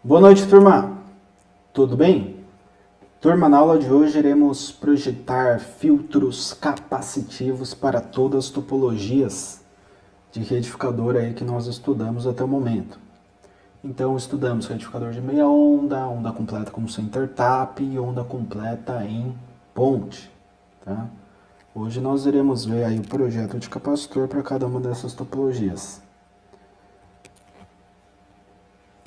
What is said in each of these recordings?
Boa noite, turma. Tudo bem? Turma, na aula de hoje iremos projetar filtros capacitivos para todas as topologias de retificador aí que nós estudamos até o momento. Então, estudamos retificador de meia onda, onda completa com center tap e onda completa em ponte. Tá? Hoje nós iremos ver aí o projeto de capacitor para cada uma dessas topologias.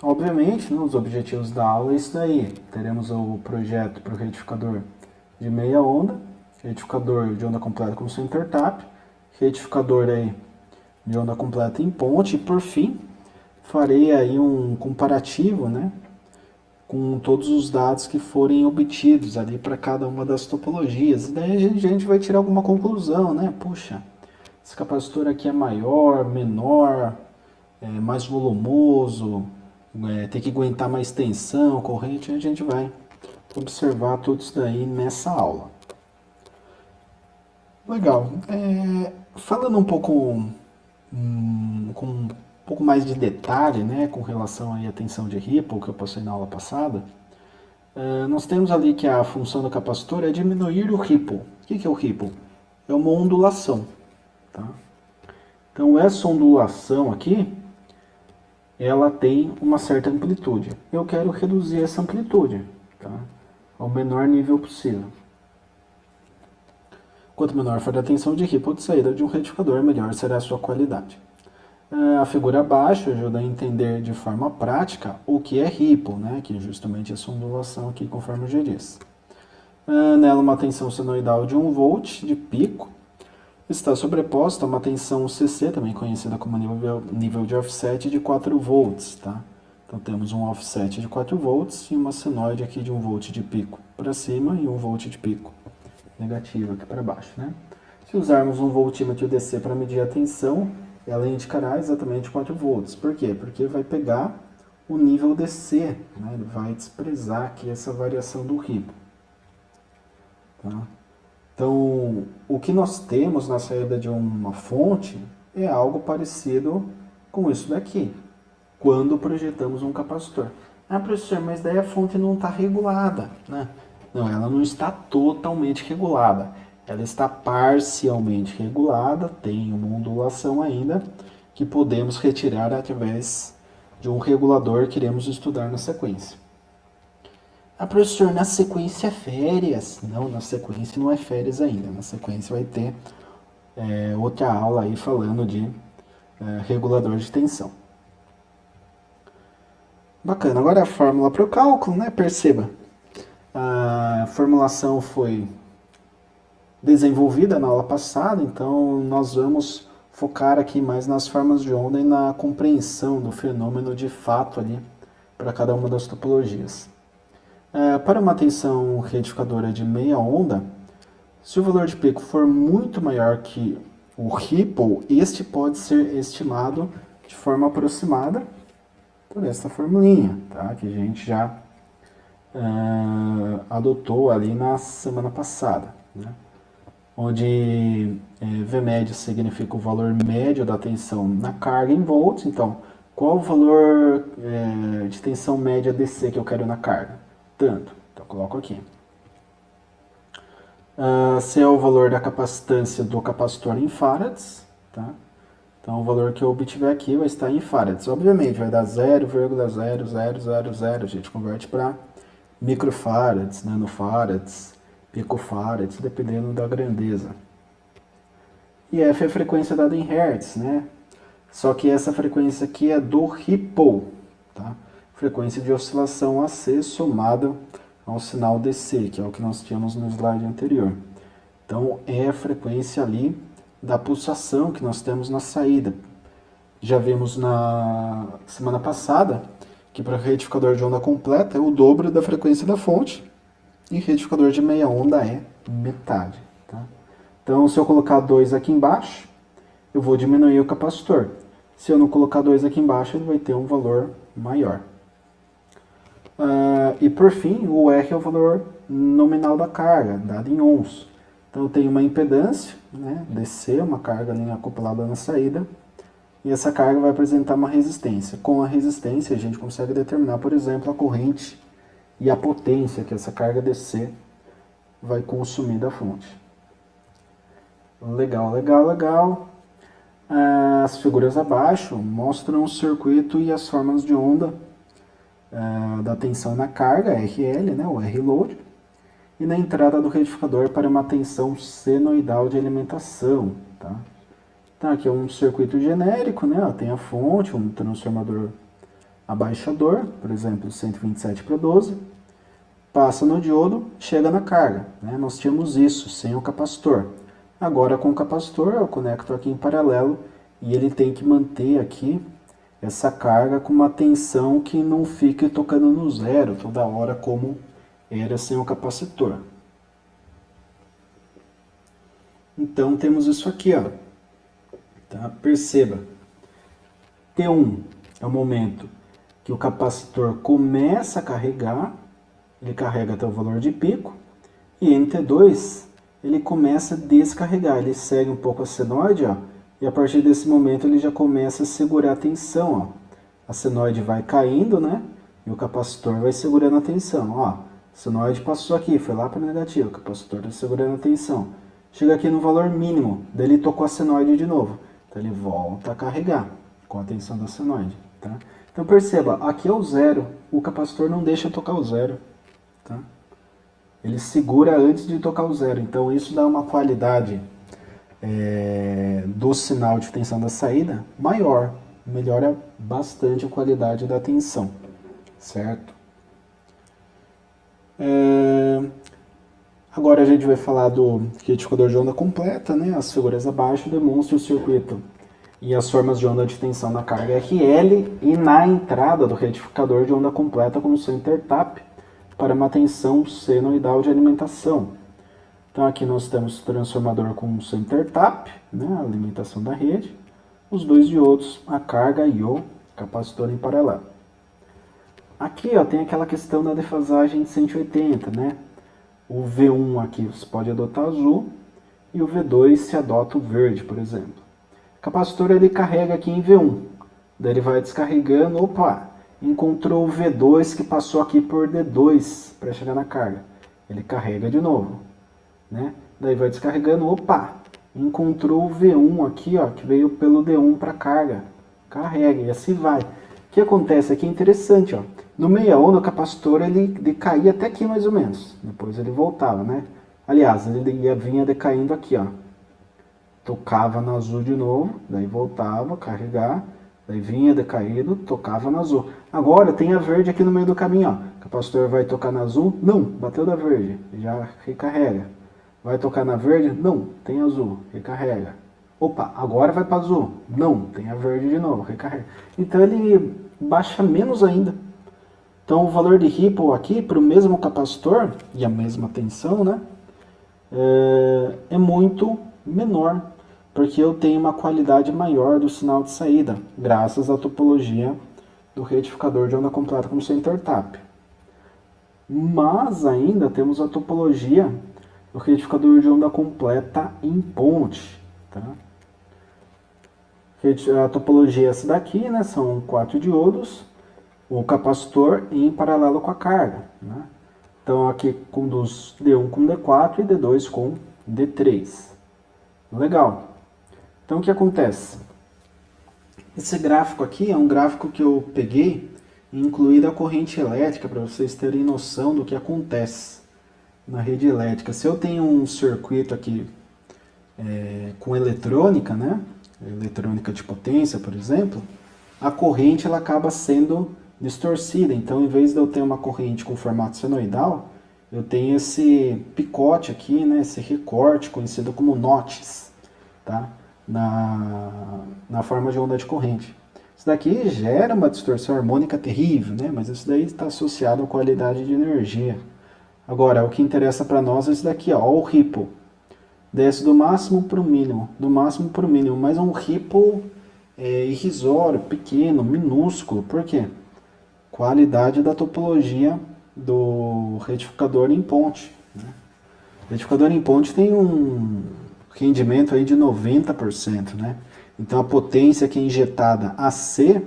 Obviamente, né, os objetivos da aula é isso daí. Teremos o projeto para o retificador de meia onda, retificador de onda completa com center tap, retificador aí de onda completa em ponte e, por fim, farei aí um comparativo, né, com todos os dados que forem obtidos ali para cada uma das topologias. E daí a gente vai tirar alguma conclusão, né? Puxa, esse capacitor aqui é maior, menor, mais volumoso, tem que aguentar mais tensão, corrente, a gente vai observar tudo isso daí nessa aula. Legal. Falando um pouco com um pouco mais de detalhe, né, com relação aí à tensão de Ripple que eu passei na aula passada, nós temos ali que a função do capacitor é diminuir o Ripple. O que é o Ripple? É uma ondulação. Tá? Então essa ondulação aqui, ela tem uma certa amplitude. Eu quero reduzir essa amplitude, tá? Ao menor nível possível. Quanto menor for a tensão de Ripple de saída de um retificador, melhor será a sua qualidade. A figura abaixo ajuda a entender de forma prática o que é Ripple, né? Que é justamente essa ondulação aqui, conforme eu já disse. Nela, uma tensão senoidal de 1 volt de pico está sobreposta a uma tensão CC, também conhecida como nível de offset de 4 volts. Tá? Então temos um offset de 4 volts e uma senoide aqui de 1 volt de pico para cima e 1 volt de pico negativo aqui para baixo. Né? Se usarmos um voltímetro DC para medir a tensão, ela indicará exatamente 4 volts. Por quê? Porque vai pegar o nível DC, né? Ele vai desprezar aqui essa variação do Ripple. Tá? Então, o que nós temos na saída de uma fonte é algo parecido com isso daqui, quando projetamos um capacitor. Ah, professor, mas daí a fonte não está regulada, né? Não, ela não está totalmente regulada. Ela está parcialmente regulada, tem uma ondulação ainda, que podemos retirar através de um regulador que iremos estudar na sequência. Ah, professor, na sequência é férias. Não, na sequência não é férias ainda. Na sequência vai ter outra aula aí falando de regulador de tensão. Bacana. Agora a fórmula para o cálculo, né? Perceba. A formulação foi desenvolvida na aula passada, então nós vamos focar aqui mais nas formas de onda e na compreensão do fenômeno de fato ali para cada uma das topologias. Para uma tensão retificadora de meia onda, se o valor de pico for muito maior que o Ripple, este pode ser estimado de forma aproximada por essa formulinha, tá? Que a gente já adotou ali na semana passada, né? Onde V médio significa o valor médio da tensão na carga em volts. Então, qual o valor de tensão média DC que eu quero na carga? Tanto. Então, coloco aqui. C é o valor da capacitância do capacitor em farads. Tá? Então, o valor que eu obtiver aqui vai estar em farads. Obviamente, vai dar 0,0000. A gente converte para microfarads, nanofarads, picofarads, dependendo da grandeza. E F é a frequência dada em hertz, né? Só que essa frequência aqui é do Ripple, tá? Frequência de oscilação AC somada ao sinal DC, que é o que nós tínhamos no slide anterior. Então, é a frequência ali da pulsação que nós temos na saída. Já vimos na semana passada que para retificador de onda completa é o dobro da frequência da fonte e retificador de meia onda é metade. Tá? Então, se eu colocar 2 aqui embaixo, eu vou diminuir o capacitor. Se eu não colocar 2 aqui embaixo, ele vai ter um valor maior. E por fim, o R é o valor nominal da carga, dado em ohms. Então eu tenho uma impedância, né, DC, uma carga ali acoplada na saída, e essa carga vai apresentar uma resistência. Com a resistência, a gente consegue determinar, por exemplo, a corrente e a potência que essa carga DC vai consumir da fonte. Legal, legal, legal. As figuras abaixo mostram o circuito e as formas de onda da tensão na carga, RL, né, o R-load, e na entrada do retificador para uma tensão senoidal de alimentação. Tá? Então aqui é um circuito genérico, né, tem a fonte, um transformador abaixador, por exemplo, 127 para 12, passa no diodo, chega na carga. Né? Nós tínhamos isso sem o capacitor. Agora com o capacitor eu conecto aqui em paralelo e ele tem que manter aqui essa carga com uma tensão que não fique tocando no zero toda hora como era sem o capacitor. Então temos isso aqui, ó. Tá? Perceba, T1 é o momento que o capacitor começa a carregar, ele carrega até o valor de pico, e em T2 ele começa a descarregar, ele segue um pouco a senoide, ó, e a partir desse momento ele já começa a segurar a tensão. Ó. A senoide vai caindo, né? E o capacitor vai segurando a tensão. Ó. A senoide passou aqui, foi lá para negativo, o capacitor está segurando a tensão. Chega aqui no valor mínimo, daí ele tocou a senoide de novo. Então ele volta a carregar com a tensão da senoide. Tá? Então perceba, aqui é o zero, o capacitor não deixa tocar o zero. Tá? Ele segura antes de tocar o zero, então isso dá uma qualidade do sinal de tensão da saída maior, melhora bastante a qualidade da tensão, certo? Agora a gente vai falar do retificador de onda completa, né? As figuras abaixo demonstram o circuito e as formas de onda de tensão na carga RL e na entrada do retificador de onda completa com o center tap para uma tensão senoidal de alimentação. Então aqui nós temos o transformador com center tap, né, a alimentação da rede, os dois diodos, a carga e o capacitor em paralelo. Aqui ó, tem aquela questão da defasagem de 180, né? O V1 aqui você pode adotar azul e o V2 se adota o verde, por exemplo. O capacitor ele carrega aqui em V1, daí ele vai descarregando, opa, encontrou o V2 que passou aqui por D2 para chegar na carga. Ele carrega de novo. Né? Daí vai descarregando, opa, encontrou o V1 aqui, ó, que veio pelo D1 para carga, carrega e assim vai. O que acontece aqui é interessante, ó, no meia onda o capacitor ele caía até aqui mais ou menos, depois ele voltava, né? Aliás, ele vinha decaindo aqui, ó, tocava no azul de novo, daí voltava, carregar, daí vinha decaído, tocava no azul. Agora tem a verde aqui no meio do caminho, ó, o capacitor vai tocar na azul, não, bateu da verde, já recarrega. Vai tocar na verde? Não, tem azul, recarrega. Opa, agora vai para azul. Não, tem a verde de novo, recarrega. Então ele baixa menos ainda. Então o valor de ripple aqui para o mesmo capacitor e a mesma tensão, né, é muito menor, porque eu tenho uma qualidade maior do sinal de saída, graças à topologia do retificador de onda completa com center tap. Mas ainda temos a topologia do retificador de onda completa em ponte. Tá? A topologia é essa daqui, né? São 4 diodos, o capacitor em paralelo com a carga. Né? Então aqui conduz D1 com D4 e D2 com D3. Legal. Então o que acontece? Esse gráfico aqui é um gráfico que eu peguei e incluí a corrente elétrica para vocês terem noção do que acontece na rede elétrica. Se eu tenho um circuito aqui com eletrônica, né, eletrônica de potência, por exemplo, a corrente ela acaba sendo distorcida. Então, em vez de eu ter uma corrente com formato senoidal, eu tenho esse picote aqui, né, esse recorte conhecido como notches, tá, na forma de onda de corrente. Isso daqui gera uma distorção harmônica terrível, né, mas isso daí está associado à qualidade de energia. Agora, o que interessa para nós é isso daqui, ó, o ripple. Desce do máximo para o mínimo, mas é um ripple irrisório, pequeno, minúsculo. Por quê? Qualidade da topologia do retificador em ponte. Né? O retificador em ponte tem um rendimento aí de 90%, né? Então a potência que é injetada AC,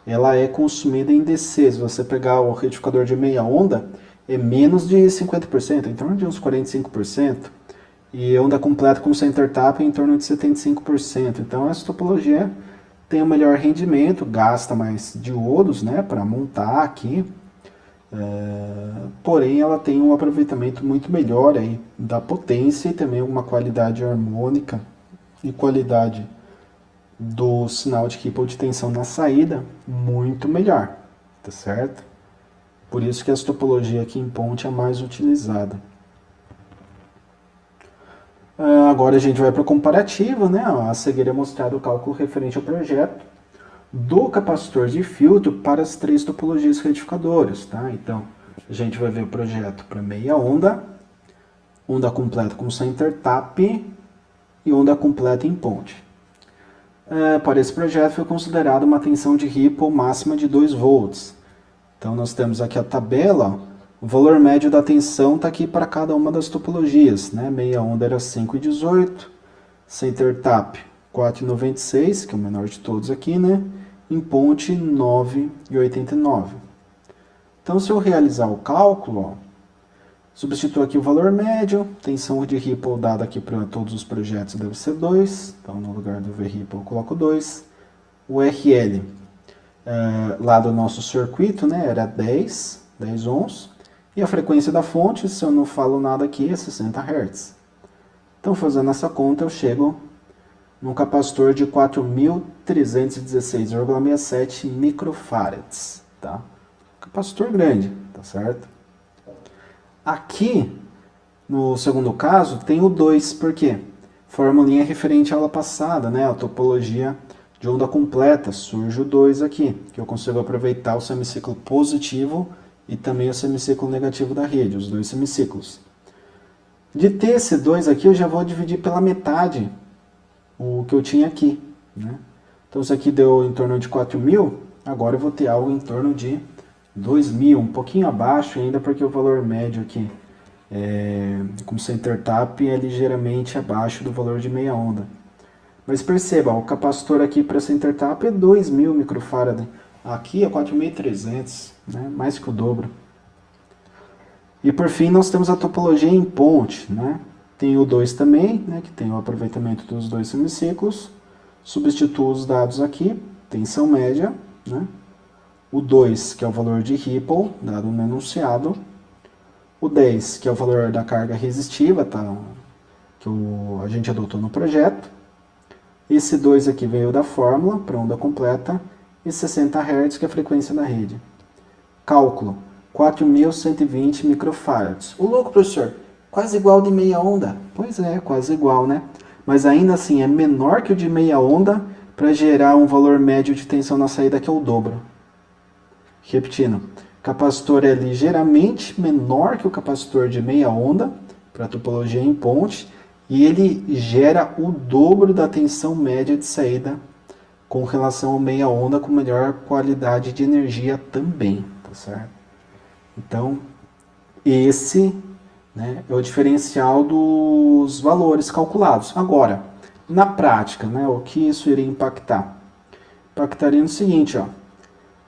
ela é consumida em DC. Se você pegar o retificador de meia onda, é menos de 50%, em torno de uns 45%. E onda completa com center tap em torno de 75%. Então essa topologia tem o melhor rendimento, gasta mais diodos, né, para montar aqui. Porém ela tem um aproveitamento muito melhor aí da potência e também uma qualidade harmônica e qualidade do sinal de ripple de tensão na saída muito melhor, tá certo? Por isso que essa topologia aqui em ponte é a mais utilizada. Agora a gente vai para o comparativo, né? A seguir é mostrado o cálculo referente ao projeto do capacitor de filtro para as três topologias retificadoras, tá? Então, a gente vai ver o projeto para meia onda, onda completa com center tap e onda completa em ponte. Para esse projeto foi considerada uma tensão de ripple máxima de 2 volts. Então, nós temos aqui a tabela, o valor médio da tensão está aqui para cada uma das topologias, né? Meia onda era 5,18, center tap 4,96, que é o menor de todos aqui, né? Em ponte 9,89. Então, se eu realizar o cálculo, ó, substituo aqui o valor médio, tensão de ripple dada aqui para todos os projetos deve ser 2, então no lugar do V-ripple eu coloco 2. O RL lá do nosso circuito, né, era 10 ohms, e a frequência da fonte, se eu não falo nada aqui, é 60 Hz. Então, fazendo essa conta, eu chego num capacitor de 4.316,67 microfarads, tá? Capacitor grande, tá certo? Aqui, no segundo caso, tem o 2, por quê? Formulinha referente à aula passada, né? A topologia de onda completa, surge o 2 aqui, que eu consigo aproveitar o semiciclo positivo e também o semiciclo negativo da rede, os dois semiciclos. De ter esse 2 aqui, eu já vou dividir pela metade o que eu tinha aqui, né? Então, isso aqui deu em torno de 4.000, agora eu vou ter algo em torno de 2.000, um pouquinho abaixo ainda, porque o valor médio aqui com center tap é ligeiramente abaixo do valor de meia onda. Mas perceba, o capacitor aqui para center tap é 2.000 microfarad, aqui é 4.300, né? Mais que o dobro. E por fim nós temos a topologia em ponte, né? Tem o 2 também, né, que tem o aproveitamento dos dois semiciclos. Substituo os dados aqui, tensão média, né? O 2, que é o valor de ripple, dado no enunciado. O 10, que é o valor da carga resistiva, tá? Que a gente adotou no projeto. Esse 2 aqui veio da fórmula para onda completa. E 60 Hz, que é a frequência da rede. Cálculo, 4.120 microfarads. O louco, professor, quase igual de meia onda. Pois é, quase igual, né? Mas ainda assim é menor que o de meia onda para gerar um valor médio de tensão na saída que é o dobro. Repetindo, capacitor é ligeiramente menor que o capacitor de meia onda para a topologia em ponte e ele gera o dobro da tensão média de saída com relação ao meia onda com melhor qualidade de energia também, tá certo? Então, esse, né, é o diferencial dos valores calculados. Agora, na prática, né, o que isso iria impactar? Impactaria no seguinte, ó.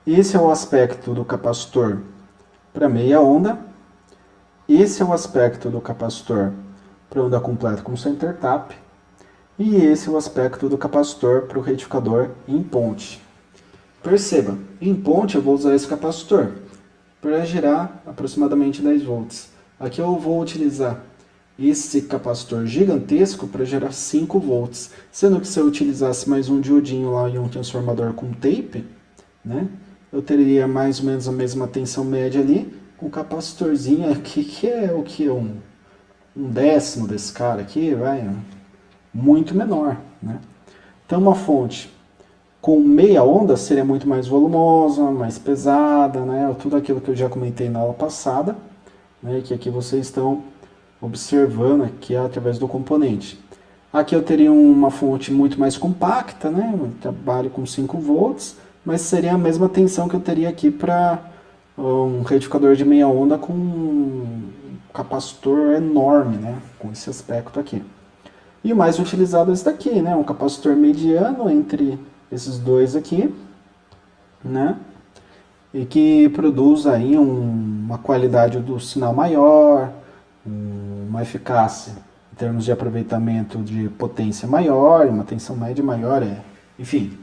Esse é o aspecto do capacitor para meia onda. Esse é o aspecto do capacitor para onda completa com center tap. E esse é o aspecto do capacitor para o retificador em ponte. Perceba, em ponte eu vou usar esse capacitor para gerar aproximadamente 10 volts. Aqui eu vou utilizar esse capacitor gigantesco para gerar 5 volts. Sendo que se eu utilizasse mais um diodinho lá e um transformador com tape, né, eu teria mais ou menos a mesma tensão média ali, com um capacitorzinho aqui que é o que? Um décimo desse cara aqui, vai, muito menor, né? Então uma fonte com meia onda seria muito mais volumosa, mais pesada, né? Tudo aquilo que eu já comentei na aula passada, né? Que aqui vocês estão observando aqui através do componente. Aqui eu teria uma fonte muito mais compacta, né? Eu trabalho com 5 volts, mas seria a mesma tensão que eu teria aqui para um retificador de meia onda com um capacitor enorme, né? Com esse aspecto aqui. E o mais utilizado é esse daqui, né? Um capacitor mediano entre esses dois aqui, né? E que produz aí uma qualidade do sinal maior, uma eficácia em termos de aproveitamento de potência maior, uma tensão média maior, enfim.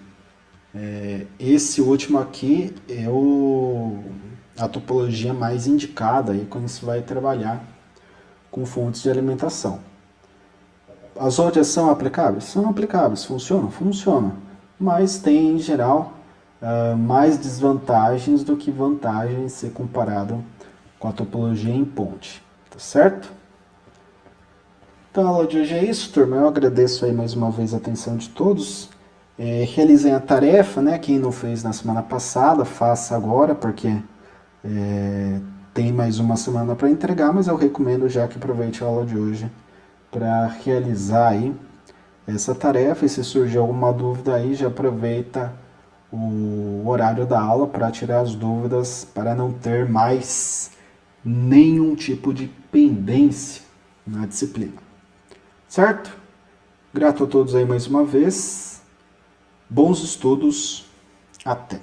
Esse último aqui é a topologia mais indicada aí quando se vai trabalhar com fontes de alimentação. As outras são aplicáveis? São aplicáveis. Funcionam? Funcionam. Mas tem, em geral, mais desvantagens do que vantagens se comparado com a topologia em ponte. Tá certo? Então, a aula de hoje é isso, turma. Eu agradeço aí mais uma vez a atenção de todos. Realizem a tarefa, né? Quem não fez na semana passada, faça agora, porque tem mais uma semana para entregar, mas eu recomendo já que aproveite a aula de hoje para realizar aí essa tarefa. E se surgir alguma dúvida aí, já aproveita o horário da aula para tirar as dúvidas, para não ter mais nenhum tipo de pendência na disciplina. Certo? Grato a todos aí mais uma vez. Bons estudos. Até.